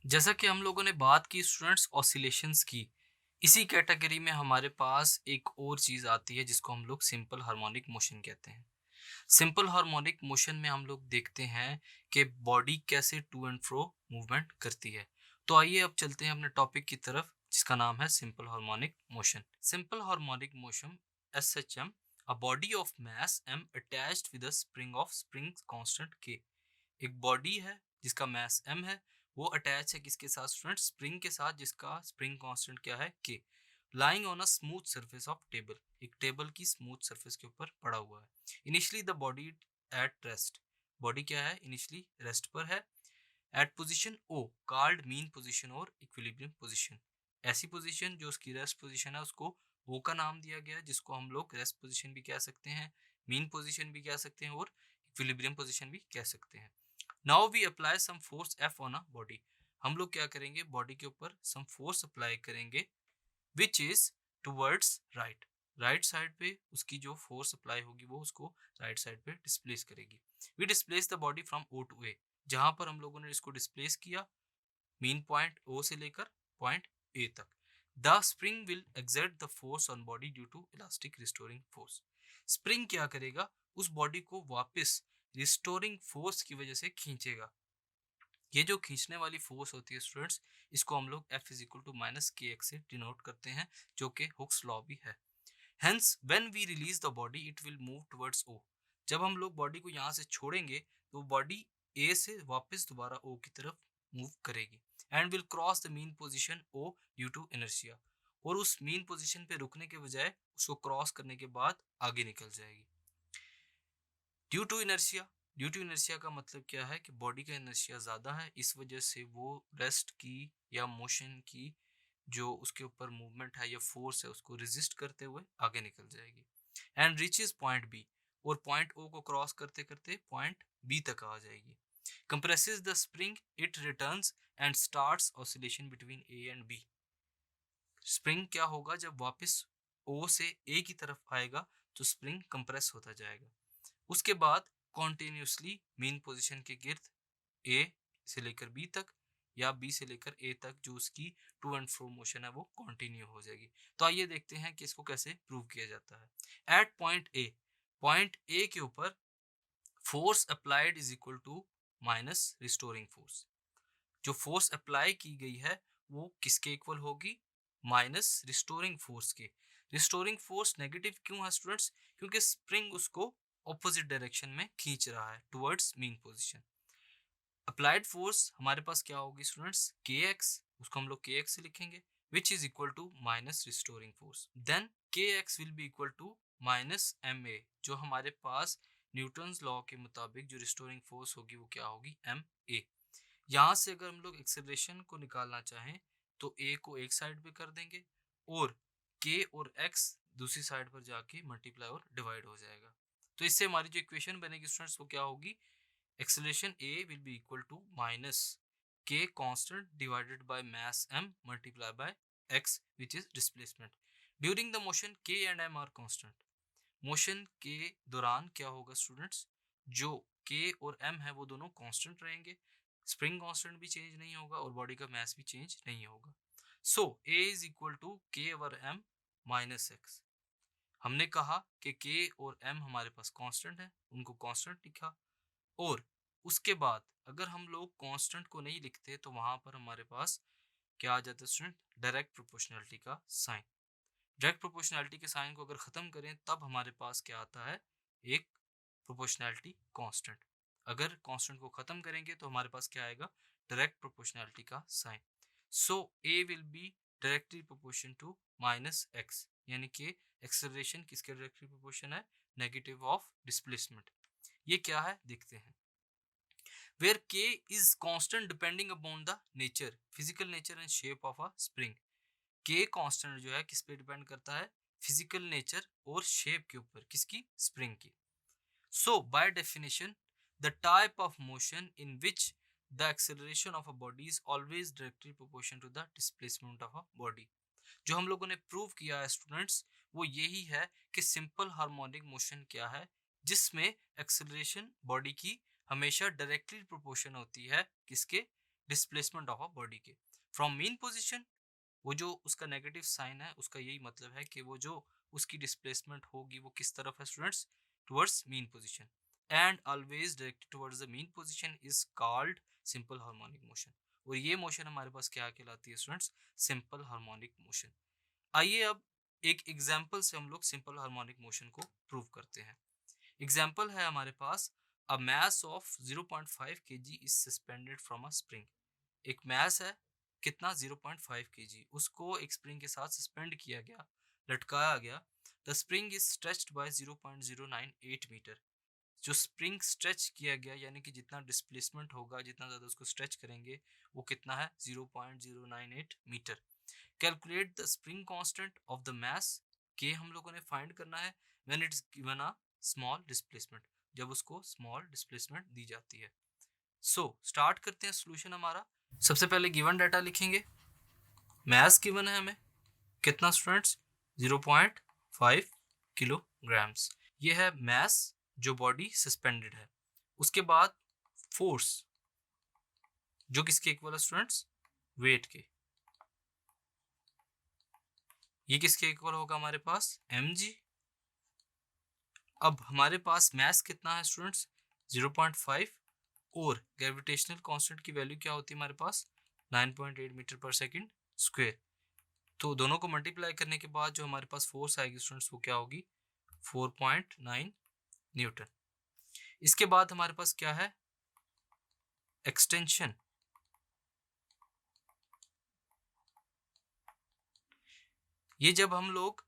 जैसा कि हम लोगों ने बात की स्टूडेंट्स ऑसिलेशंस की, इसी कैटेगरी में हमारे पास एक और चीज़ आती है जिसको हम लोग सिंपल हार्मोनिक मोशन कहते हैं। सिंपल हार्मोनिक मोशन में हम लोग देखते हैं कि बॉडी कैसे टू एंड फ्रो मूवमेंट करती है। तो आइए अब चलते हैं अपने टॉपिक की तरफ जिसका नाम है simple harmonic motion. Simple harmonic motion SHM, a body of mass m attached with a spring of spring constant k। एक बॉडी है जिसका मास m है, वो अटैच है किसके साथ स्टूडेंट? स्प्रिंग के साथ, जिसका स्प्रिंग कांस्टेंट क्या है? k। Lying on a smooth surface of table, एक टेबल की स्मूथ सरफेस के ऊपर पड़ा हुआ है। Initially the body at rest, body क्या है? इनिशियली रेस्ट पर है। एट पोजीशन ओ कॉल्ड मीन पोजीशन और इक्विलिब्रियम पोजीशन, ऐसी पोजीशन जो उसकी रेस्ट पोजीशन है उसको ओ का नाम दिया गया है, जिसको हम लोग रेस्ट पोजीशन भी कह सकते हैं, मीन पोजीशन भी कह सकते हैं और इक्विलिब्रियम पोजीशन भी कह सकते हैं। Now we apply some force F on a body, हम लोग क्या करेंगे? बॉडी के ऊपर सम फोर्स अप्लाई करेंगे which is towards right, right side पे उसकी जो फोर्स अप्लाई होगी वो उसको राइट साइड पे डिस्प्लेस करेगी। We displace the body from O to A, जहां पर हम लोगों ने इसको डिस्प्लेस किया मीन पॉइंट ओ से लेकर पॉइंट ए तक। The spring will exert the force on body due to elastic restoring force, spring क्या करेगा? उस बॉडी को वापस रिस्टोरिंग फोर्स की वजह से खींचेगा। ये जो खींचने वाली फोर्स होती है स्टूडेंट्स, इसको हम लोग F is equal to minus K X से डिनोट करते हैं, जो कि हुक्स लॉ भी है। Hence when we release the body it will move towards O, जब हम लोग बॉडी को यहाँ से छोड़ेंगे तो बॉडी ए से वापस दोबारा ओ की तरफ मूव करेगी and will cross the mean position O due to inertia, और उस मीन पोजीशन पे रुकने के बजाय उसको क्रॉस करने के बाद आगे निकल जाएगी। Due to inertia, due to inertia का मतलब क्या है कि बॉडी का इनर्शिया ज़्यादा है, इस वजह से वो रेस्ट की या मोशन की जो उसके ऊपर मूवमेंट है या फोर्स है उसको रेजिस्ट करते हुए आगे निकल जाएगी एंड रीचेस पॉइंट बी, और पॉइंट ओ को क्रॉस करते करते पॉइंट बी तक आ जाएगी। Compresses the spring it returns and starts oscillation between A and B, spring क्या होगा? जब वापस ओ से ए की तरफ आएगा तो स्प्रिंग कंप्रेस होता जाएगा। उसके बाद कॉन्टिन्यूसली मीन पोजीशन के गिर्द ए से लेकर बी तक या बी से लेकर ए तक जो उसकी टू एंड फ्रो मोशन है वो कंटिन्यू हो जाएगी। तो आइए देखते हैं कि इसको कैसे प्रूव किया जाता है। एट पॉइंट ए के ऊपर force applied is equal to minus restoring force, जो फोर्स अप्लाई की गई है वो किसके इक्वल होगी? माइनस रिस्टोरिंग फोर्स के। रिस्टोरिंग फोर्स नेगेटिव क्यों है स्टूडेंट्स? क्योंकि स्प्रिंग उसको ऑपोजिट डायरेक्शन में खींच रहा है towards mean position. Applied force हमारे पास क्या होगी स्टूडेंट्स? के एक्स, उसको हम लोग के एक्स से लिखेंगे, which is equal to minus restoring force. Then K X will be equal to minus M A, जो हमारे पास न्यूटन्स लॉ के मुताबिक जो रिस्टोरिंग फोर्स होगी वो क्या होगी? M A. यहाँ से अगर हम लोग एक्सेलरेशन को निकालना चाहें तो ए को एक साइड पे कर देंगे और के और एक्स दूसरी साइड पर जाके मल्टीप्लाई और डिवाइड हो जाएगा। तो इससे हमारी जो इक्वेशन बनेगी स्टूडेंट्स वो क्या होगी? Acceleration A will be equal to minus K constant divided by mass m multiply by x which is displacement. During the motion K and m are constant, motion के दौरान क्या होगा स्टूडेंट्स? जो k और m है वो दोनों constant रहेंगे, स्प्रिंग कांस्टेंट भी चेंज नहीं होगा और बॉडी का मास भी चेंज नहीं होगा। सो a इज इक्वल टू के ओवर m माइनस एक्स। हमने कहा कि k और m हमारे पास कांस्टेंट है, उनको कांस्टेंट लिखा, और उसके बाद अगर हम लोग कांस्टेंट को नहीं लिखते तो वहां पर हमारे पास क्या आ जाता है स्टूडेंट? डायरेक्ट प्रोपोर्शनलिटी का साइन। डायरेक्ट प्रोपोर्शनलिटी के साइन को अगर खत्म करें तब हमारे पास क्या आता है? एक प्रोपोर्शनलिटी कांस्टेंट। अगर कांस्टेंट को खत्म करेंगे तो हमारे पास क्या आएगा? डायरेक्ट प्रोपोर्शनलिटी का sign. So A will be directly proportion to minus X, यानी कि एक्सेलरेशन किसके डायरेक्टली प्रोपोर्शन है? Negative of displacement. ये क्या है देखते हैं। where k is constant depending upon the nature, physical nature and shape of a spring। k constant जो है किस पे डिपेंड करता है? फिजिकल नेचर और शेप के ऊपर, किसकी? स्प्रिंग की। So by definition the type of motion in which the acceleration of a body is always directly proportion to the displacement of a body. जो हम लोगों ने प्रूव किया है स्टूडेंट्स वो यही है कि सिंपल हार्मोनिक मोशन क्या है? जिसमें एक्सेलरेशन बॉडी की हमेशा डायरेक्टली प्रोपोर्शन होती है किसके, डिस्प्लेसमेंट ऑफ अ बॉडी के। फ्रॉम मीन पोजीशन, वो जो उसका नेगेटिव साइन है उसका यही मतलब है कि वो जो उसकी डिस्प्लेसमेंट होगी वो किस तरफ है students, towards mean position. And always directed towards the mean position is called simple harmonic motion. और ये मोशन हमारे पास क्या कहलाती है स्टूडेंट्स, सिंपल हार्मोनिक मोशन। आइए अब एक एग्जांपल से हम लोग सिंपल हार्मोनिक मोशन को प्रूव करते हैं। एग्जांपल है हमारे पास, a mass of 0.5 kg is suspended from a spring. एक मास है कितना, 0.5 kg, उसको एक स्प्रिंग के साथ सस्पेंड किया गया, लटकाया गया। The spring is stretched by 0.098 metre. जो स्प्रिंग स्ट्रेच किया गया यानी कि जितना डिस्प्लेसमेंट होगा, जितना ज़्यादा उसको स्ट्रेच करेंगे वो कितना है, 0.098 metre. Calculate the spring constant of the mass, के हम लोगों ने फाइंड करना है when it is given a small displacement, जब उसको स्मॉल डिस्प्लेसमेंट दी जाती है। सो स्टार्ट करते हैं सोल्यूशन हमारा। सबसे पहले गिवन डाटा लिखेंगे। मास गिवन है हमें कितना स्टूडेंट्स, 0.5 किलोग्राम्स। ये है मास जो बॉडी सस्पेंडेड है। उसके बाद फोर्स जो किसके इक्वल है स्टूडेंट्स, वेट के। ये किसके इक्वल होगा हमारे पास, mg। अब हमारे पास मास कितना है स्टूडेंट्स, 0.5, और ग्रेविटेशनल कांस्टेंट की वैल्यू क्या होती है हमारे पास, 9.8 मीटर पर सेकंड स्क्वायर। तो दोनों को मल्टीप्लाई करने के बाद जो हमारे पास फोर्स आएगी स्टूडेंट्स वो क्या होगी, 4.9 न्यूटन। इसके बाद हमारे पास क्या है, एक्सटेंशन। ये जब हम लोग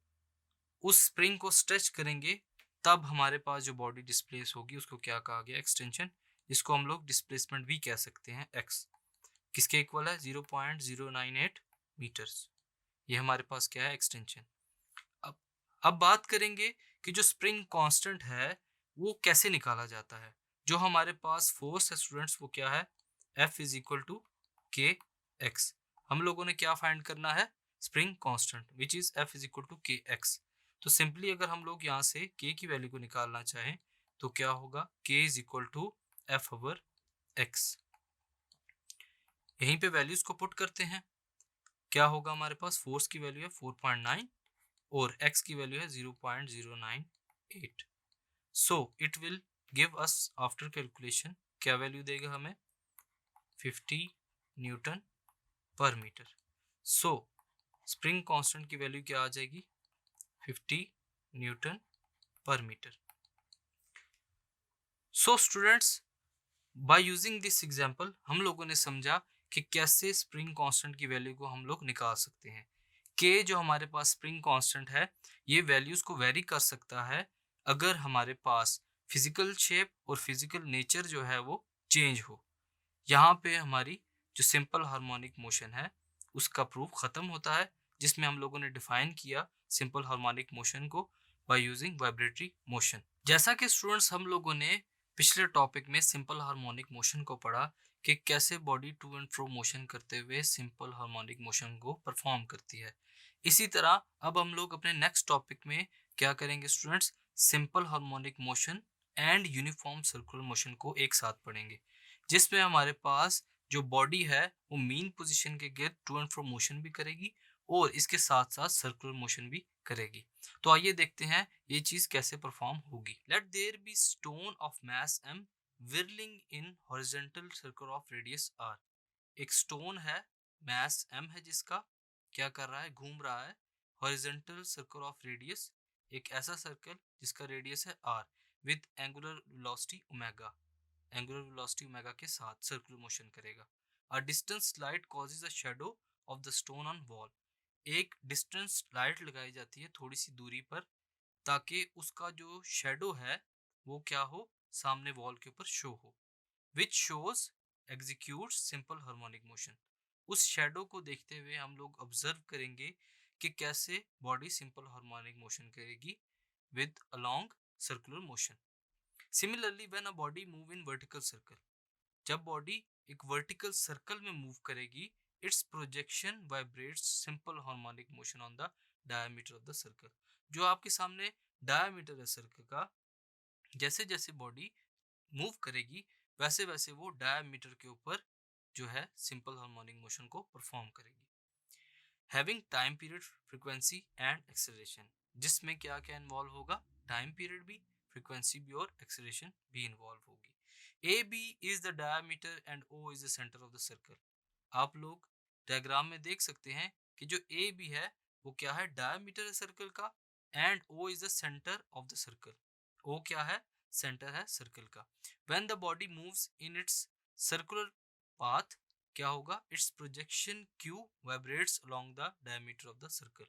उस स्प्रिंग को स्ट्रेच करेंगे तब हमारे पास जो बॉडी डिस्प्लेस होगी उसको क्या कहा गया, एक्सटेंशन, जिसको हम लोग डिस्प्लेसमेंट भी कह सकते हैं, x। किसके इक्वल है, 0.098 मीटर्स। ये हमारे पास क्या है, एक्सटेंशन। अब अब बात करेंगे कि जो स्प्रिंग कांस्टेंट है वो कैसे निकाला जाता है। जो हमारे पास फोर्स है स्टूडेंट्स वो क्या है, F is equal to K X. हम लोगों ने क्या फाइंड करना है, spring constant which is F is equal to K X. तो सिंपली अगर हम लोग यहाँ से k की वैल्यू को निकालना चाहें तो क्या होगा, k is equal to F over X. यहीं पे वैल्यूज को पुट करते हैं, क्या होगा हमारे पास, फोर्स की वैल्यू है 4.9 और x की वैल्यू है 0.098। So it will give us after calculation, क्या वैल्यू देगा हमें, 50 newton per metre. So spring constant की वैल्यू क्या आ जाएगी, 50 newton per metre. So students, by using this example हम लोगों ने समझा कि कैसे स्प्रिंग कांस्टेंट की वैल्यू को हम लोग निकाल सकते हैं। के जो हमारे पास स्प्रिंग कांस्टेंट है ये वैल्यूज को वेरी कर सकता है अगर हमारे पास फिजिकल शेप और फिजिकल नेचर जो है वो चेंज हो। यहाँ पे हमारी जो सिंपल हार्मोनिक मोशन है उसका प्रूफ खत्म होता है, जिसमें हम लोगों ने डिफाइन किया सिंपल हार्मोनिक मोशन को बाय यूजिंग वाइब्रेटरी मोशन। जैसा कि स्टूडेंट्स हम लोगों ने पिछले टॉपिक में सिंपल हार्मोनिक मोशन को पढ़ा कि कैसे body to and fro motion करते हुए सिंपल हार्मोनिक मोशन को परफॉर्म करती है। इसी तरह अब हम लोग अपने नेक्स्ट टॉपिक में क्या करेंगे students, simple harmonic motion and uniform circular motion को एक साथ पढ़ेंगे, जिसमें हमारे पास जो बॉडी है वो मीन पोजीशन के गिर्द टू एंड फ्रो मोशन भी करेगी और इसके साथ साथ सर्कुलर मोशन भी करेगी। तो आइए देखते हैं ये चीज कैसे परफॉर्म होगी। Let there be stone of mass m whirling in horizontal circle of radius r। एक स्टोन है, मास m है, जिसका क्या कर रहा है, घूम रहा है हॉरिजॉन्टल सर्कल ऑफ रेडियस, एक ऐसा सर्कल जिसका रेडियस है r, with angular velocity omega. Angular velocity omega के साथ सर्कुलर मोशन करेगा। A distance light causes a shadow of the stone on wall. एक डिस्टेंस लाइट लगाई जाती है थोड़ी सी दूरी पर ताकि उसका जो शेडो है वो क्या हो, सामने वॉल के ऊपर शो हो। Which shows execute simple harmonic motion. उस शेडो को देखते हुए हम लोग ऑब्जर्व करेंगे कि कैसे बॉडी सिंपल हार्मोनिक मोशन करेगी with along circular motion. Similarly when a body move in vertical circle, जब बॉडी एक वर्टिकल सर्कल में मूव करेगी, it's projection vibrates simple harmonic motion on the diameter of the circle. जो आपके सामने diameter है circle का, जैसे जैसे बॉडी मूव करेगी वैसे वैसे वो डायमीटर के ऊपर जो है सिंपल हार्मोनिक मोशन को परफॉर्म करेगी। Having time period, frequency and acceleration, जिसमें क्या क्या इन्वॉल्व होगा, टाइम पीरियड भी, फ्रीक्वेंसी भी और एक्सेलरेशन भी इन्वॉल्व होगी। A B is the diameter and O is the centre of the circle. आप लोग डायग्राम में देख सकते हैं कि जो ए बी है वो क्या है, डायमीटर है सर्कल का, and O is the centre of the circle. O क्या है, सेंटर है सर्कल का। When the body moves in its circular path, क्या होगा, its projection Q vibrates along the diameter of the circle.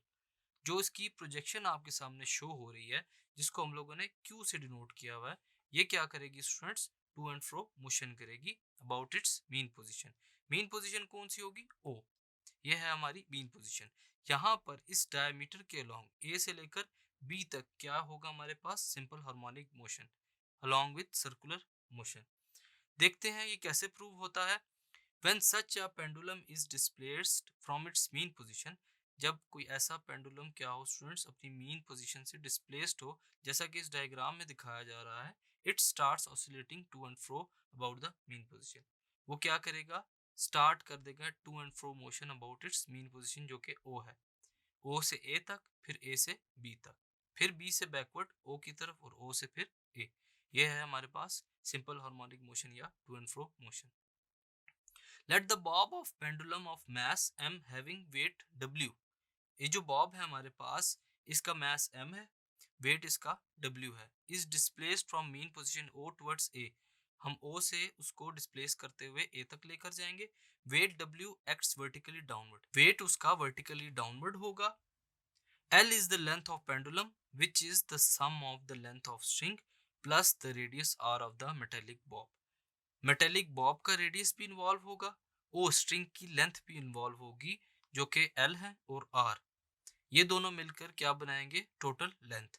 जो इसकी प्रोजेक्शन आपके सामने शो हो रही है, जिसको हम लोगों ने क्यू से डिनोट किया हुआ है, ये क्या करेगी students, to and fro motion करेगी about its mean position. Mean position कौन सी होगी, ओ। ये है हमारी मीन पोजीशन। यहाँ पर इस डायमीटर के अलोंग ए से लेकर बी तक क्या होगा हमारे पास, simple harmonic motion along with circular motion. देखते हैं ये कैसे प्रूव होता है। When such a pendulum is displaced from its mean position, जब कोई ऐसा पेंडुलम क्या हो स्टूडेंट्स, अपनी मीन पोजीशन से डिस्प्लेस्ड हो, जैसा कि इस डायग्राम में दिखाया जा रहा है, it starts oscillating to and fro about the mean position. वो क्या करेगा, स्टार्ट कर देगा to and fro motion about its mean position, जो कि ओ है। ओ से ए तक, फिर ए से बी तक, फिर बी से बैकवर्ड ओ की तरफ, और ओ से फिर ए। ये है हमारे पास सिंपल हार्मोनिक मोशन या to and fro motion. Let the bob of pendulum of mass m having weight w, ये जो बॉब है हमारे पास, इसका मास m है, वेट इसका w है, is displaced from mean position o towards a। हम o से उसको डिस्प्लेस करते हुए a तक लेकर जाएंगे। Weight w acts vertically downward, weight उसका वर्टिकली डाउनवर्ड होगा। L is the length of pendulum which is the sum of the length of string plus the radius r of the metallic bob। Metallic Bob का radius भी involve होगा, ओ string की length भी involve होगी, जो कि L है और आर। ये दोनों मिलकर क्या बनाएंगे, total length.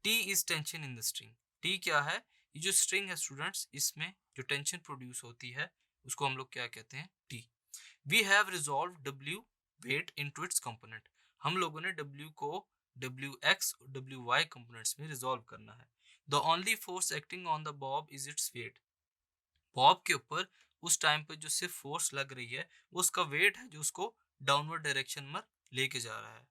T is tension in the string, T क्या है, ये जो स्ट्रिंग है स्टूडेंट्स, इसमें जो टेंशन प्रोड्यूस होती है उसको हम लोग क्या कहते हैं, T. We have resolve W weight into its component, हम लोगों ने डब्ल्यू को डब्ल्यू एक्स और डब्ल्यू वाई कंपोनेंट्स में रिजॉल्व करना है। The only force acting on the bob is its weight, bob के ऊपर उस टाइम पर जो सिर्फ फोर्स लग रही है वो उसका वेट है, जो उसको डाउनवर्ड डायरेक्शन में लेके जा रहा है।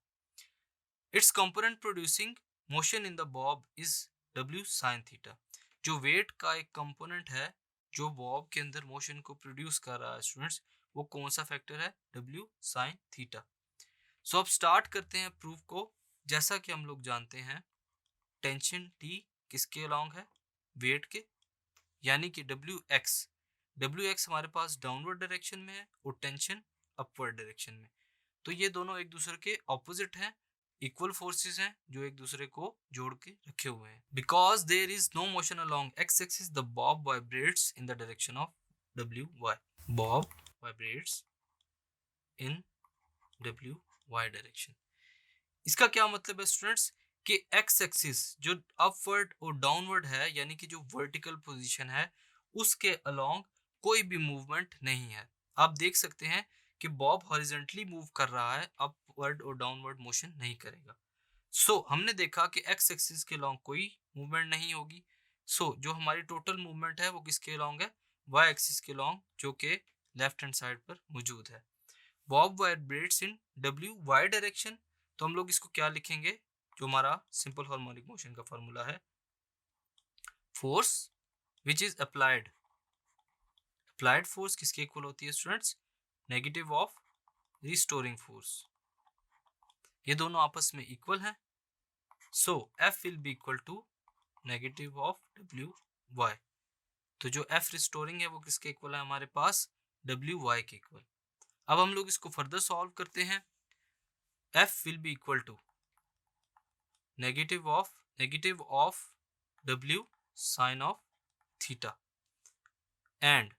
It's component producing motion in the bob is W sine theta, जो वेट का एक कंपोनेंट है जो बॉब के अंदर मोशन को प्रोड्यूस कर रहा है स्टूडेंट्स, वो कौन सा फैक्टर है, डब्ल्यू साइन थीटा। सो अब स्टार्ट करते हैं प्रूफ को। जैसा कि हम लोग जानते हैं, टेंशन टी किसके अलोंग है, वेट के, यानी कि डब्ल्यू एक्स हमारे पास डाउनवर्ड डायरेक्शन में है और टेंशन अपवर्ड डायरेक्शन में। तो ये दोनों एक दूसरे के ऑपोजिट हैं, इक्वल फोर्सेस हैं जो एक दूसरे को जोड़ के रखे हुए हैं। Because there is no motion along X axis, the bob vibrates in the direction of W Y, bob vibrates in W Y direction. इसका क्या मतलब है स्टूडेंट्स, कि एक्स एक्सिस जो अपवर्ड और डाउनवर्ड है, यानी कि जो वर्टिकल पोजीशन है, उसके अलोंग कोई भी मूवमेंट नहीं है। आप देख सकते हैं कि बॉब हॉरिजॉन्टली मूव कर रहा है, अपवर्ड और डाउनवर्ड मोशन नहीं करेगा। हमने देखा कि एक्स एक्सिस के अलोंग कोई मूवमेंट नहीं होगी। जो हमारी टोटल मूवमेंट है वो किसके अलोंग है, वाई एक्सिस के अलोंग, जो कि लेफ्ट हैंड साइड पर मौजूद है। Bob vibrates in W Y direction, तो हम लोग इसको क्या लिखेंगे, जो हमारा सिंपल हार्मोनिक मोशन का फॉर्मूला है, force which is applied, applied force किसके इक्वल होती है students, negative of restoring force. ये दोनों आपस में इक्वल हैं, so F will be equal to negative of W Y. तो जो एफ रिस्टोरिंग है वो किसके इक्वल है हमारे पास, डब्ल्यू वाई के इक्वल। अब हम लोग इसको फर्दर सॉल्व करते हैं। F will be equal to negative of w sin of theta and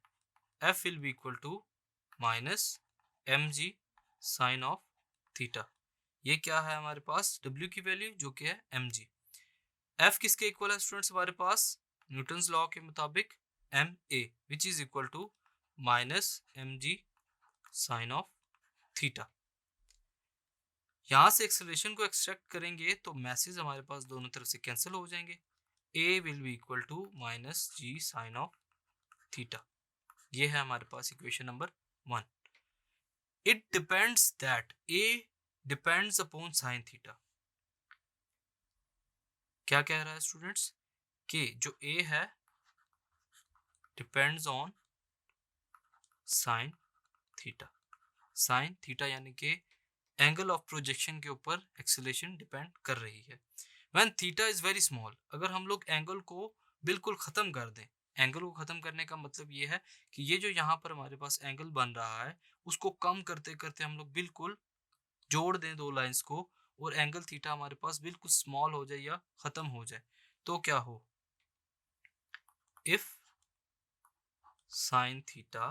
f will be equal to minus mg sin of theta। ये क्या है हमारे पास, w की वैल्यू जो कि है mg। f किसके इक्वल है स्टूडेंट्स हमारे पास, न्यूटन्स लॉ के मुताबिक ma which is equal to minus mg sin of theta। यहाँ से एक्सेलरेशन को एक्सट्रैक्ट करेंगे तो मैसेज हमारे पास दोनों तरफ से कैंसिल हो जाएंगे। a will be equal to minus g sin of theta. ये है हमारे पास equation number 1। It depends that A depends upon sine theta. क्या कह रहा है स्टूडेंट्स कि जो ए है depends on sine theta. Sine theta यानी कि एंगल ऑफ प्रोजेक्शन के ऊपर एक्सेलरेशन डिपेंड कर रही है। When theta is very small, अगर हम लोग एंगल को बिल्कुल ख़त्म कर दें, एंगल को ख़त्म करने का मतलब ये है कि ये जो यहाँ पर हमारे पास एंगल बन रहा है उसको कम करते करते हम लोग बिल्कुल जोड़ दें दो लाइंस को, और एंगल थीटा हमारे पास बिल्कुल स्मॉल हो जाए या ख़त्म हो जाए, तो क्या हो, if sign theta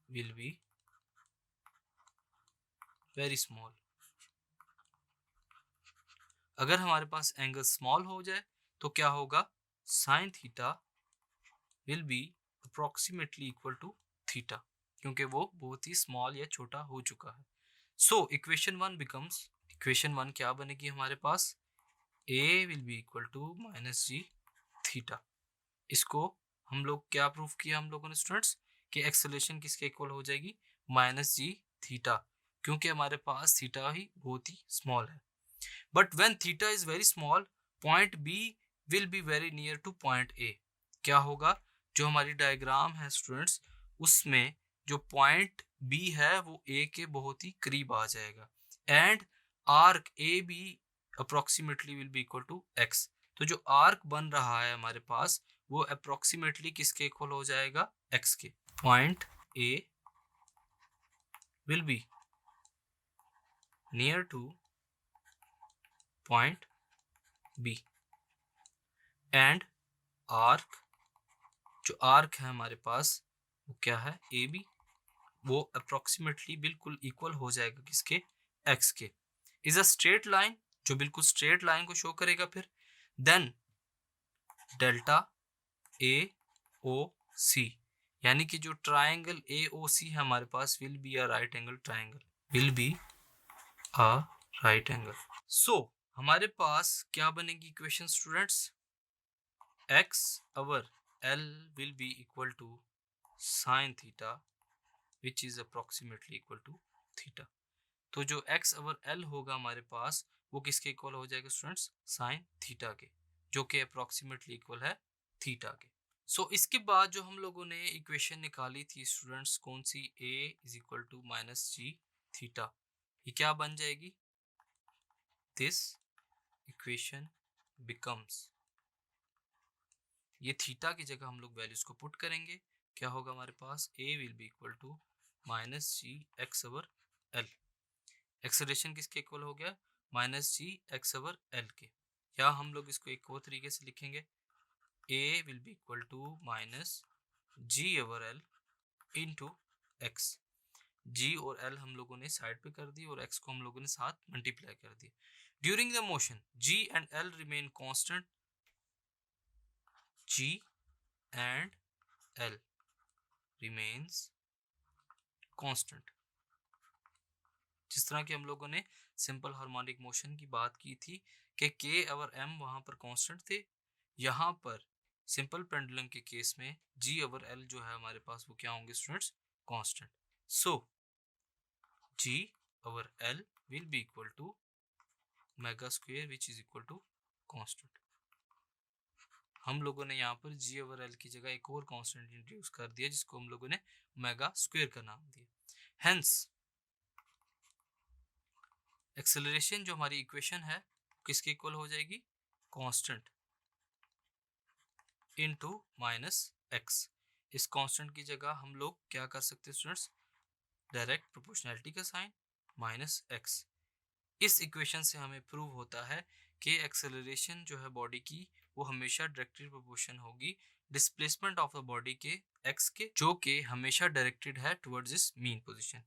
will be very small. अगर हमारे पास एंगल स्मॉल हो जाए तो क्या होगा, sine theta will be approximately equal to theta, क्योंकि वो बहुत ही स्मॉल या छोटा हो चुका है। सो इक्वेशन 1 बिकम्स, इक्वेशन 1 क्या बनेगी हमारे पास, A will be equal to minus G theta. इसको हम लोग क्या प्रूफ किया हम लोगों ने स्टूडेंट्स, कि एक्सेलरेशन किसके इक्वल हो जाएगी, माइनस जी थीटा, क्योंकि हमारे पास थीटा ही बहुत ही स्मॉल है। But when theta is very small, point B will be very near to point A. क्या होगा, जो हमारी डायग्राम है स्टूडेंट्स, उसमें जो पॉइंट बी है वो ए के बहुत ही करीब आ जाएगा, and arc A B approximately will be equal to X. तो जो आर्क बन रहा है हमारे पास वो अप्रोक्सीमेटली किसके इक्वल हो जाएगा, एक्स के। Point A will be near to point B, and arc, जो आर्क है हमारे पास वो क्या है, ए बी, वो अप्रोक्सीमेटली बिल्कुल इक्वल हो जाएगा किसके, एक्स के। इज अ स्ट्रेट लाइन, जो बिल्कुल स्ट्रेट लाइन को शो करेगा। फिर देन डेल्टा ए ओ सी, यानी कि जो ट्राइंगल ए ओ सी है हमारे पास will be a right angle triangle, will be a right angle. So हमारे पास क्या बनेगी equation students, X over L will be equal to sine theta which is approximately equal to theta. तो जो x over L होगा हमारे पास वो किसके इक्वल हो जाएगा स्टूडेंट्स, साइन थीटा के, जो कि अप्रोक्सीमेटली इक्वल है थीटा के। सो इसके बाद जो हम लोगों ने इक्वेशन निकाली थी स्टूडेंट्स, कौन सी, A is equal to minus G theta, ये क्या बन जाएगी, दिस इक्वेशन बिकम्स, ये थीटा की जगह हम लोग वैल्यूज को पुट करेंगे, क्या होगा हमारे पास, A will be equal to minus G X over L. Acceleration किसके इक्वल हो गया, minus G X over L के। या हम लोग इसको एक और तरीके से लिखेंगे, A will be equal to minus G over L into X. G और एल हम लोगों ने साइड पे कर दी और एक्स को हम लोगों ने साथ मल्टीप्लाई कर दिया। During the motion G and L remain constant, G and L remains constant. जिस तरह की हम लोगों ने सिंपल हार्मोनिक मोशन की बात की थी कि के और एम वहां पर कांस्टेंट थे, यहाँ पर सिंपल पेंडुलम के केस में जी ओवर एल जो है हमारे पास वो क्या होंगे students, constant. So G over L will be equal to omega square which is equal to constant. हम लोगों ने यहाँ पर जी ओवर एल की जगह एक और कांस्टेंट इंट्रोड्यूस कर दिया जिसको हम लोगों ने मेगा स्क्वायर का नाम दिया। हेंस एक्सेलरेशन जो हमारी इक्वेशन है किसके इक्वल हो जाएगी, कांस्टेंट इनटू माइनस एक्स। इस कांस्टेंट की जगह हम लोग क्या कर सकते हैं स्टूडेंट्स, डायरेक्ट प्रोपोर्शनैलिटी का साइन माइनस एक्स। इस इक्वेशन से हमें प्रूव होता है कि एक्सेलरेशन जो है बॉडी की वो हमेशा डायरेक्टली प्रोपोर्शन होगी डिस्प्लेसमेंट ऑफ द बॉडी के एक्स के, जो कि हमेशा डायरेक्टेड है टुवर्ड्स इस मीन पोजीशन।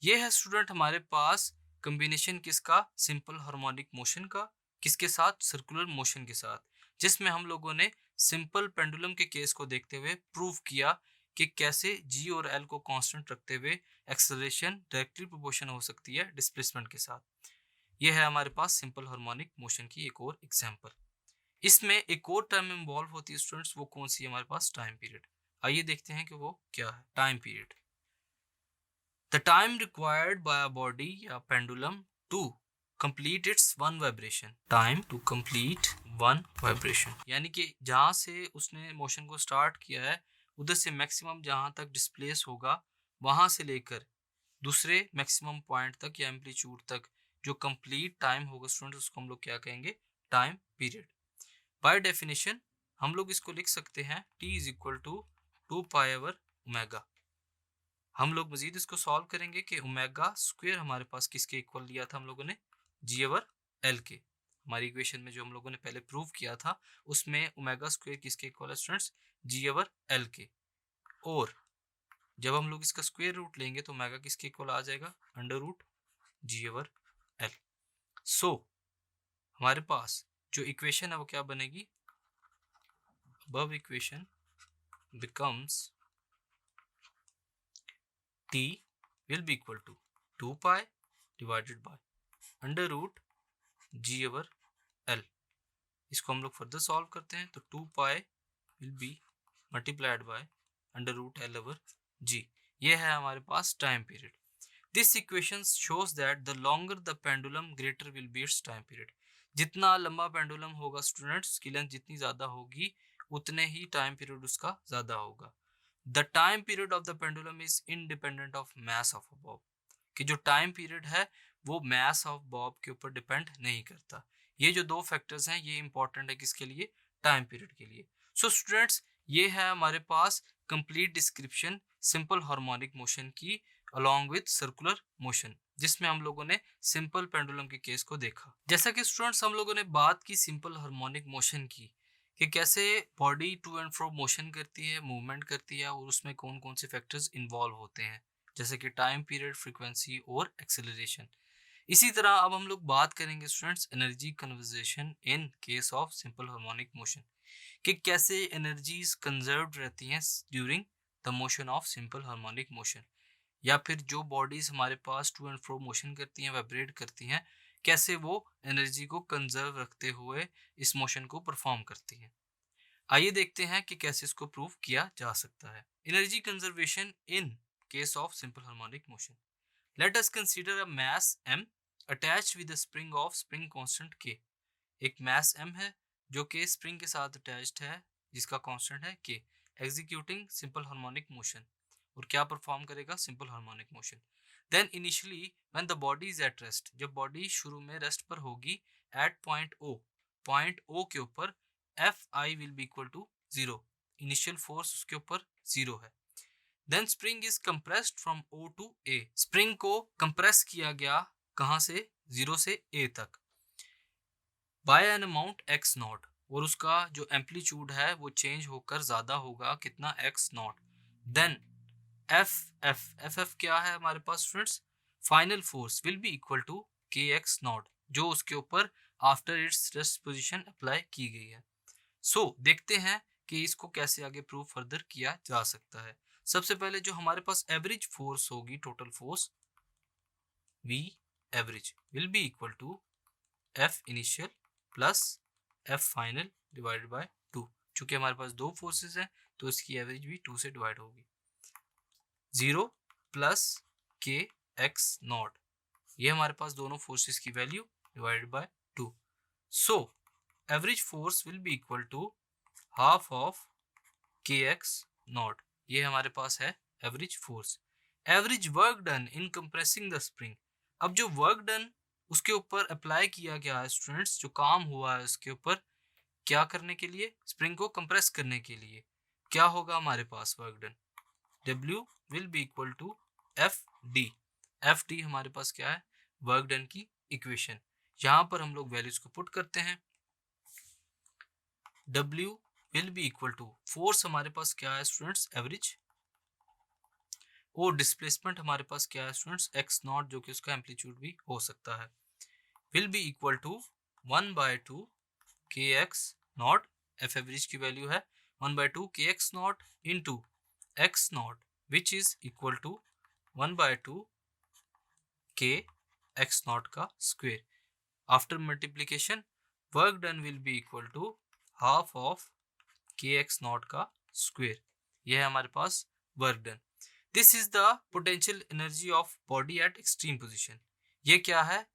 ये है स्टूडेंट हमारे पास कॉम्बिनेशन किसका, सिंपल हार्मोनिक मोशन का, किसके साथ, सर्कुलर मोशन के साथ, जिसमें हम लोगों ने सिंपल पेंडुलम के केस को देखते हुए प्रूव किया कि कैसे जी और एल को कांस्टेंट रखते हुए एक्सेलरेशन डायरेक्टली प्रोपोर्शन हो सकती है डिस्प्लेसमेंट के साथ। यह है हमारे पास सिंपल हार्मोनिक मोशन की एक और एग्जांपल। इसमें एक और टर्म इन्वॉल्व होती है स्टूडेंट्स, वो कौन सी है हमारे पास, टाइम पीरियड। आइए देखते हैं कि वो क्या है। Time period, the time required by a body या pendulum to complete its one vibration. Time to complete one vibration, यानी कि जहाँ से उसने मोशन को स्टार्ट किया है उधर से मैक्सिमम जहाँ तक डिस्प्लेस होगा वहाँ से लेकर दूसरे मैक्सिमम पॉइंट तक या एम्पलीट्यूड तक जो कंप्लीट टाइम होगा स्टूडेंट्स, उसको हम लोग क्या कहेंगे? Time period. बाय डेफिनेशन हम लोग इसको लिख सकते हैं t इज इक्वल टू 2π/ओमेगा। हम लोग मजीद इसको सॉल्व करेंगे कि ओमेगा स्क्वायर हमारे पास किसके इक्वल लिया था हम लोगों ने? g/l के। हमारी इक्वेशन में जो हम लोगों ने पहले प्रूव किया था उसमें ओमेगा स्क्वायर किसके इक्वल है स्टूडेंट्स? g/l के। और जब हम लोग इसका स्क्वायर रूट लेंगे तो ओमेगा किसके इक्वल आ जाएगा? √g/l। सो हमारे पास जो इक्वेशन है वो क्या बनेगी? above equation becomes t will be equal to 2π divided by √g/l। इसको हम लोग फर्दर सॉल्व करते हैं तो 2π will be multiplied by √l/g। ये है हमारे पास time period. This equation shows that the longer the pendulum greater will be its time period. जितना लंबा पेंडुलम होगा स्टूडेंट्स, उसकी लेंथ जितनी ज़्यादा होगी उतने ही टाइम पीरियड उसका ज़्यादा होगा। The time period of the pendulum is independent of mass of a Bob, कि जो टाइम पीरियड है वो मास ऑफ बॉब के ऊपर डिपेंड नहीं करता। ये जो दो फैक्टर्स हैं ये इंपॉर्टेंट है किसके लिए? टाइम पीरियड के लिए। सो स्टूडेंट्स ये है हमारे पास complete description simple harmonic motion की अलॉन्ग विद सर्कुलर मोशन, जिसमें हम लोगों ने सिंपल पेंडुलम के केस को देखा। जैसा कि स्टूडेंट्स हम लोगों ने बात की सिंपल हार्मोनिक मोशन की कि कैसे body to and fro motion करती है, मूवमेंट करती है और उसमें कौन कौन से फैक्टर्स इन्वॉल्व होते हैं, जैसे कि टाइम पीरियड, फ्रीक्वेंसी और एक्सेलरेशन। इसी तरह अब हम लोग बात करेंगे students energy conservation in case of simple harmonic motion, कि कैसे एनर्जीज कंजर्व रहती हैं during the motion of simple harmonic motion, या फिर जो बॉडीज हमारे पास टू एंड फ्रो मोशन करती हैं, वाइब्रेट करती हैं, कैसे वो एनर्जी को कंजर्व रखते हुए इस मोशन को परफॉर्म करती हैं। आइए देखते हैं कि कैसे इसको प्रूव किया जा सकता है। Energy conservation in case of simple harmonic motion. Let us consider a mass m attached with a spring of spring constant k। एक मास m है जो कि स्प्रिंग के साथ अटैच्ड है जिसका कांस्टेंट है k, executing simple harmonic motion. और क्या परफॉर्म करेगा? Simple harmonic motion. Then initially when the body is at rest, जब बॉडी शुरू में रेस्ट पर होगी एट पॉइंट ओ के ऊपर Fi will be equal to 0। Initial force उसके ऊपर 0 है। Then spring is compressed from O to A। Spring को कंप्रेस किया गया कहाँ से? 0 से A तक by an amount x naught, और उसका जो एम्पलीट्यूड है वो चेंज होकर ज़्यादा होगा, कितना? x not. देन एफ क्या है हमारे पास students? Final force will be equal to K x naught, जो उसके ऊपर after its rest position apply की गई है। सो देखते हैं कि इसको कैसे आगे प्रूव फर्दर किया जा सकता है। सबसे पहले जो हमारे पास एवरेज फोर्स होगी, total force V average will be equal to F initial plus F final divided by 2। चूंकि हमारे पास दो फोर्सेस हैं तो इसकी एवरेज भी 2 से डिवाइड होगी। 0 प्लस के एक्स नॉट, ये हमारे पास दोनों फोर्सेस की value divided by 2। So average force will be equal to half of K x naught, ये हमारे पास है average force. Average work done in compressing the spring, अब जो वर्क डन उसके ऊपर अप्लाई किया गया है स्टूडेंट्स, जो काम हुआ है उसके ऊपर क्या करने के लिए? स्प्रिंग को कंप्रेस करने के लिए, क्या होगा हमारे पास work done? W will be equal to F D हमारे पास क्या है? वर्क डन की इक्वेशन। यहाँ पर हम लोग वैल्यूज को पुट करते हैं। W will be equal to force हमारे पास क्या है स्टूडेंट्स? एवरेज। और डिस्प्लेसमेंट हमारे पास क्या है स्टूडेंट्स? एक्स नॉट, जो कि उसका एम्पलीट्यूड भी हो सकता है, विल बी इक्वल टू 1/2 के एक्स नॉट। एफ एवरेज की वैल्यू है 1/2 के x not into x not, which is equal to 1/2 k x naught का square. After multiplication, work done will be equal to half of k x naught का square. यह है हमारे पास work done. This is the potential energy of body at extreme position. ये क्या है?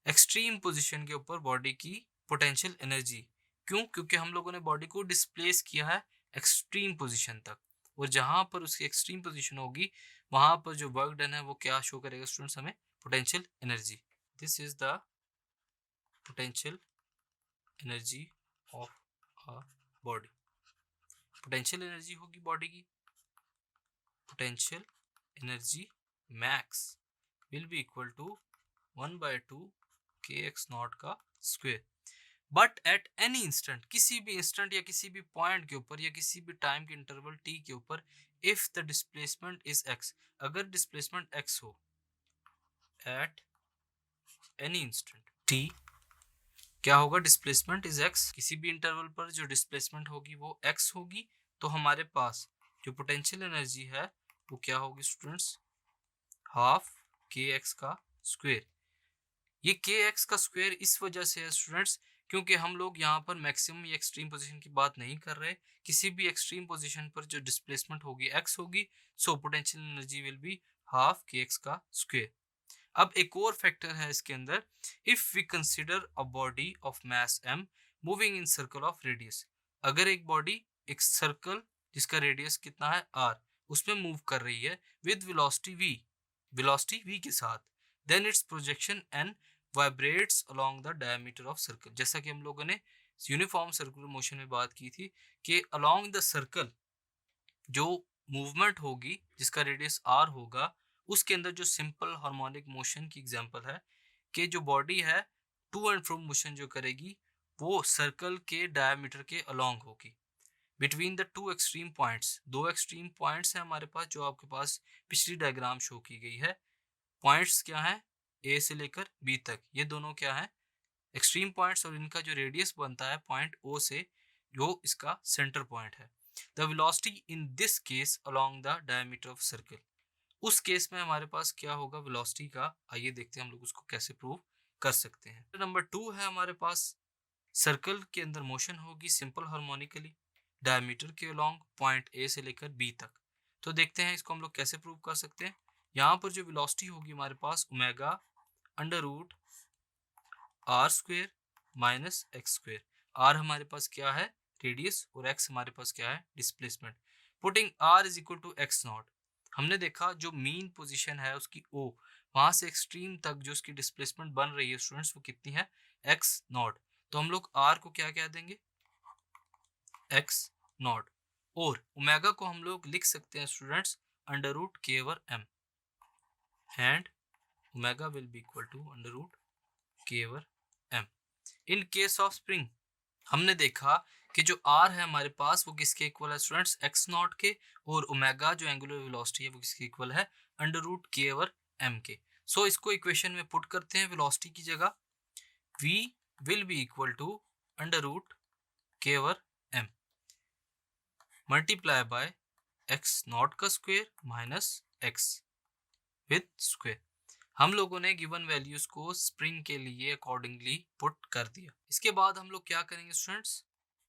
Extreme position के ऊपर बॉडी की पोटेंशियल एनर्जी। क्यों? क्योंकि हम लोगों ने बॉडी को डिस्प्लेस किया है एक्सट्रीम पोजिशन तक, और जहां पर उसकी एक्सट्रीम पोजिशन होगी वहां पर जो वर्क डन है वो क्या शो करेगा स्टूडेंट्स? हमें potential energy. This is the potential energy of a body. Potential energy होगी बॉडी की, potential energy max will be equal to 1/2 kx naught का square. But at any instant, किसी भी इंस्टेंट या किसी भी पॉइंट के ऊपर या किसी भी टाइम के इंटरवल t के ऊपर, if the displacement is x, अगर डिस्प्लेसमेंट x हो एट एनी इंस्टेंट t, क्या होगा? डिस्प्लेसमेंट इज x, किसी भी इंटरवल पर जो डिस्प्लेसमेंट होगी वो x होगी, तो हमारे पास जो पोटेंशियल एनर्जी है वो क्या होगी स्टूडेंट्स? हाफ kx का स्क्वायर। ये kx का स्क्वायर इस वजह से है स्टूडेंट्स क्योंकि हम लोग यहाँ पर मैक्सिमम या एक्सट्रीम पोजीशन की बात नहीं कर रहे। किसी भी एक्सट्रीम पोजीशन पर जो डिस्प्लेसमेंट होगी x होगी, so potential energy will be half kx का स्क्वायर। अब एक और फैक्टर है इसके अंदर, if we consider a body of mass m moving in circle of radius. अगर एक बॉडी एक सर्कल जिसका रेडियस कितना है r, उसमें मूव कर रही है विद वेलोसिटी v के साथ, then its projection n vibrates along the diameter of circle. जैसा कि हम लोगों ने यूनिफॉर्म सर्कुलर मोशन में बात की थी कि अलोंग द सर्कल जो मूवमेंट होगी जिसका रेडियस r होगा, उसके अंदर जो सिंपल हार्मोनिक मोशन की एग्जांपल है कि जो बॉडी है टू एंड फ्रो मोशन जो करेगी वो सर्कल के डायमीटर के अलोंग होगी between the two extreme points. दो एक्सट्रीम पॉइंट्स हैं हमारे पास जो आपके पास पिछली डायग्राम शो की गई है। पॉइंट्स क्या है? ए से लेकर बी तक, ये दोनों क्या है? एक्सट्रीम पॉइंट्स, और इनका जो रेडियस बनता है पॉइंट ओ से, जो इसका सेंटर पॉइंट है। The velocity in this case along the diameter of circle. उस केस में हमारे पास क्या होगा वेलोसिटी का? आइए देखते हैं हम लोग उसको कैसे प्रूव कर सकते हैं। नंबर 2 है हमारे पास, सर्कल के अंदर मोशन होगी सिंपल हार्मोनिकली डायमीटर के अलोंग पॉइंट ए से लेकर बी तक। तो देखते हैं इसको हम लोग कैसे प्रूव कर सकते हैं। यहाँ पर जो वेलोसिटी होगी हमारे पास omega under root R square minus X square. R हमारे पास क्या है? रेडियस, और एक्स हमारे पास क्या है? Displacement. Putting R is equal to X naught, हमने देखा जो मीन पोजीशन है उसकी ओ, वहां से एक्सट्रीम तक जो उसकी डिस्प्लेसमेंट बन रही है स्टूडेंट्स वो कितनी है? X not. तो हम लोग आर को क्या कह देंगे? X not. और ओमेगा को हम लोग लिख सकते हैं students under root K over M, and omega will be equal to under root K over M. In case of spring हमने देखा कि जो आर है हमारे पास वो किसके इक्वल है स्टूडेंट्स? एक्स नॉट के, और ओमेगा जो एंगुलर वेलोसिटी है वो किसके इक्वल है? Under root K over M के। सो इसको इक्वेशन में पुट करते हैं वेलोसिटी की जगह, v will be equal to under root K over M multiply by X naught का square minus X with square. हम लोगों ने गिवन वैल्यूज को स्प्रिंग के लिए अकॉर्डिंगली पुट कर दिया। इसके बाद हम लोग क्या करेंगे students?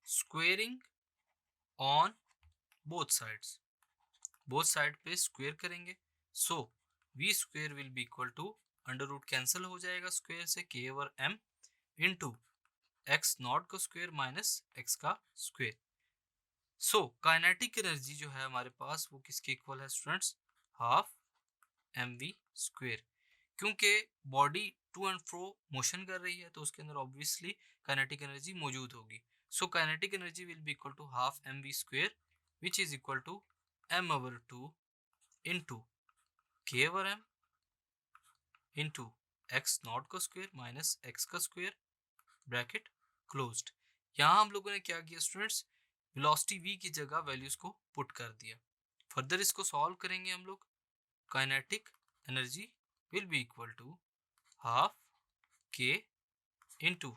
Squaring on both sides, both side पे स्क्वेयर करेंगे। So V square will be equal to under root cancel हो जाएगा स्क्वेयर से, K over M into x naught का स्क्वेयर माइनस एक्स का स्क्वेयर। सो काइनेटिक एनर्जी जो है हमारे पास वो किसके इक्वल है students? Half M we square. क्योंकि body to and fro motion कर रही है तो उसके अंदर ऑब्वियसली काइनेटिक एनर्जी मौजूद होगी। So kinetic energy will be equal to half M we square which is equal to m over 2 into k over M into x naught का square minus x का स्क्वेयर, ब्रैकेट क्लोज्ड। यहाँ हम लोगों ने क्या किया स्टूडेंट्स? वेलोसिटी v की जगह वैल्यूज को पुट कर दिया। फर्दर इसको सॉल्व करेंगे हम लोग। Kinetic energy will be equal to half k into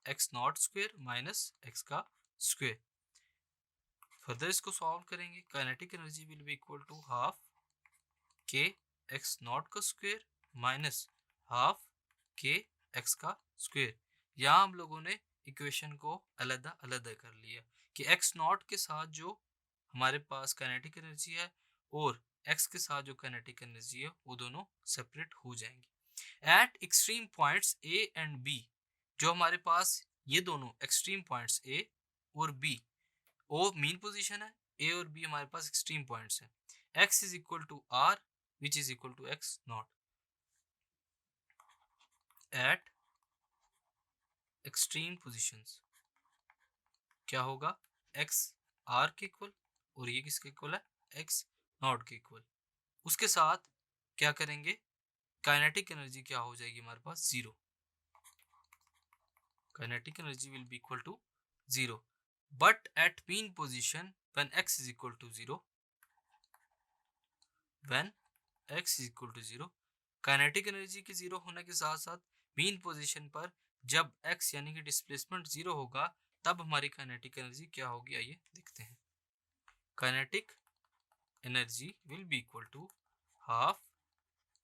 x naught square minus x का स्क्वेयर। फर्दर इसको सॉल्व करेंगे। Kinetic energy will be equal to half के एक्स नॉट का स्क्वेयर माइनस हाफ के एक्स का स्क्वेयर। यहाँ हम लोगों ने इक्वेशन को अलग अलग कर लिया कि एक्स नॉट के साथ जो हमारे पास काइनेटिक एनर्जी है और x के साथ जो काइनेटिक एनर्जी है वो दोनों सेपरेट हो जाएंगे। At extreme points a and b, जो हमारे पास ये दोनों एक्सट्रीम पॉइंट्स a और b, ओ मीन पोजीशन है, a और b हमारे पास एक्सट्रीम पॉइंट्स है। x is equal to r which is equal to x naught. At extreme positions क्या होगा, x r के इक्वल और ये किसके इक्वल है, x नॉट के इक्वल। उसके साथ क्या करेंगे, काइनेटिक एनर्जी क्या हो जाएगी हमारे पास, zero. Kinetic energy will be equal to zero, but at mean position when x is equal to zero, when x is equal to zero, kinetic energy के जीरो होने के साथ साथ मीन पोजीशन पर जब x यानी कि डिस्प्लेसमेंट जीरो होगा तब हमारी काइनेटिक एनर्जी क्या होगी, आइए देखते हैं। Kinetic energy will be equal to half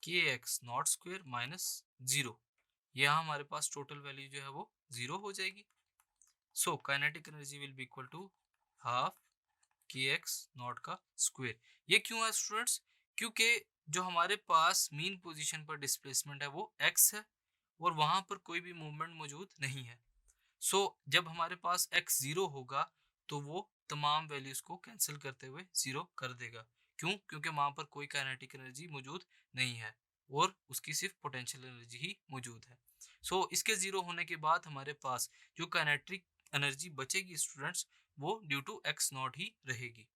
के x naught square minus zero. यहाँ हमारे पास टोटल वैल्यू जो है वो जीरो हो जाएगी। So kinetic energy will be equal to half के एक्स नॉट का स्क्वायर। ये क्यों है स्टूडेंट्स, क्योंकि जो हमारे पास मीन पोजीशन पर डिस्प्लेसमेंट है वो x है और वहां पर कोई भी मूवमेंट मौजूद नहीं है। सो जब हमारे पास x जीरो होगा तो वो तमाम वैल्यूज को कैंसिल करते हुए जीरो कर देगा। क्यों, क्योंकि वहां पर कोई काइनेटिक एनर्जी मौजूद नहीं है और उसकी सिर्फ पोटेंशियल एनर्जी ही मौजूद है। सो इसके जीरो होने के बाद हमारे पास जो काइनेटिक एनर्जी बचेगी स्टूडेंट्स वो ड्यू टू x नॉट ही रहेगी।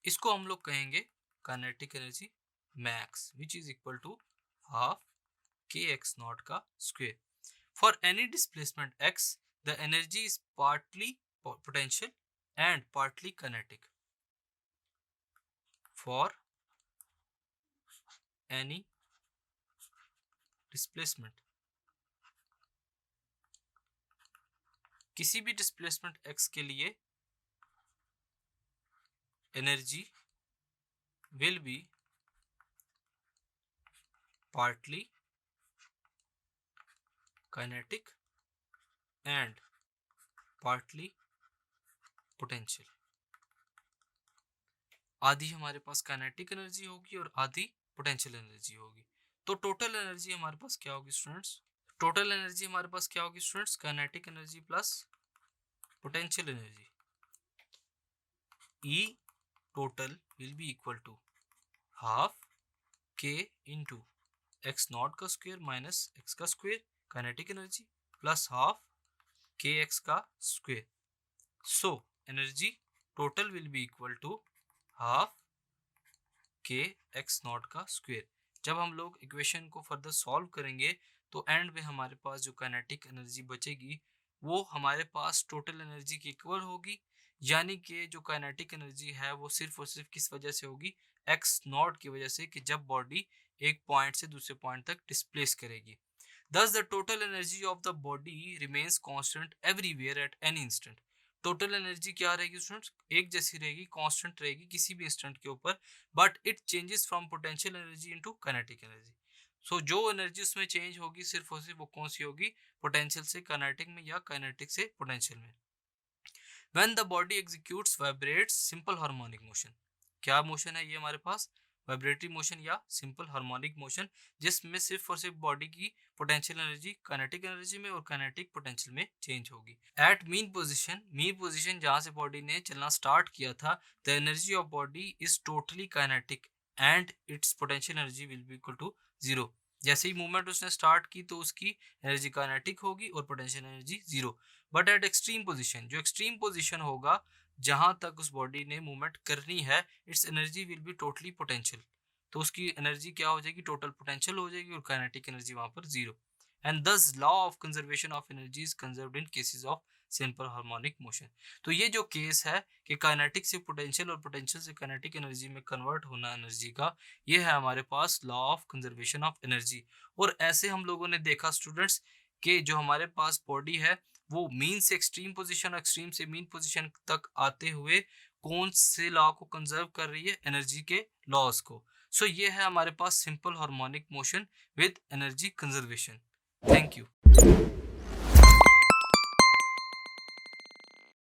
इसको हम लोग कहेंगे kinetic energy max which is equal to half के एक्स नॉट का square. For any displacement x the energy is partly potential and partly kinetic. For any displacement, किसी भी डिस्प्लेसमेंट x के लिए energy will be partly kinetic and partly potential. आधी हमारे पास kinetic energy होगी और आधी पोटेंशियल एनर्जी होगी। तो टोटल एनर्जी हमारे पास क्या होगी स्टूडेंट्स, टोटल एनर्जी हमारे पास क्या होगी students, kinetic energy plus potential energy. E total will be equal to half k into x naught का स्क्वायर माइनस एक्स का square kinetic energy plus half के एक्स का square. So energy total will be equal to half के x naught का square. जब हम लोग equation को फर्दर सॉल्व करेंगे तो एंड में हमारे पास जो काइनेटिक एनर्जी बचेगी वो हमारे पास टोटल एनर्जी की इक्वल होगी, यानी कि जो काइनेटिक एनर्जी है वो सिर्फ और सिर्फ किस वजह से होगी, एक्स नॉट की वजह से, कि जब बॉडी एक पॉइंट से दूसरे पॉइंट तक डिस्प्लेस करेगी। Thus the total energy of the body remains constant everywhere at any instant. Total energy क्या रहेगी स्टूडेंट्स, एक जैसी रहेगी, कांस्टेंट रहेगी किसी भी इंस्टेंट के ऊपर, but it changes from potential energy into kinetic energy. So जो एनर्जी उसमें चेंज होगी सिर्फ और सिर्फ वो कौन सी होगी, पोटेंशियल से काइनेटिक में या काइनेटिक से पोटेंशियल में। When the body executes vibrates simple harmonic motion, क्या मोशन है ये हमारे पास, वाइब्रेटरी मोशन या सिंपल हार्मोनिक मोशन, जिसमें सिर्फ और सिर्फ बॉडी की पोटेंशियल एनर्जी काइनेटिक एनर्जी में और काइनेटिक पोटेंशियल में चेंज होगी। एट मीन पोजीशन जहां से बॉडी ने चलना स्टार्ट किया था, the energy of body is totally kinetic and its potential energy will be equal to zero. जैसे ही मूवमेंट उसने स्टार्ट की तो उसकी एनर्जी काइनेटिक होगी और potential energy zero. But eight extreme position, जो एक्सट्रीम पोजीशन होगा जहां तक उस बॉडी ने मूवमेंट करनी है, it's energy will be totally potential. तो उसकी एनर्जी क्या हो जाएगी, टोटल पोटेंशियल हो जाएगी और काइनेटिक एनर्जी वहां पर जीरो। एंड दस law of conservation of energy is conserved in cases of simple harmonic motion. तो ये जो केस है कि काइनेटिक से पोटेंशियल और पोटेंशियल से काइनेटिक एनर्जी में कन्वर्ट होना एनर्जी का, ये है हमारे पास law of conservation of energy. और ऐसे हम लोगों ने देखा स्टूडेंट्स कि जो हमारे पास बॉडी है वो मीन से एक्सट्रीम पोजीशन, एक्सट्रीम से मीन पोजीशन तक आते हुए कौन से लॉ को कंजर्व कर रही है, एनर्जी के लॉज को। सो ये है हमारे पास simple harmonic motion with energy conservation. Thank you.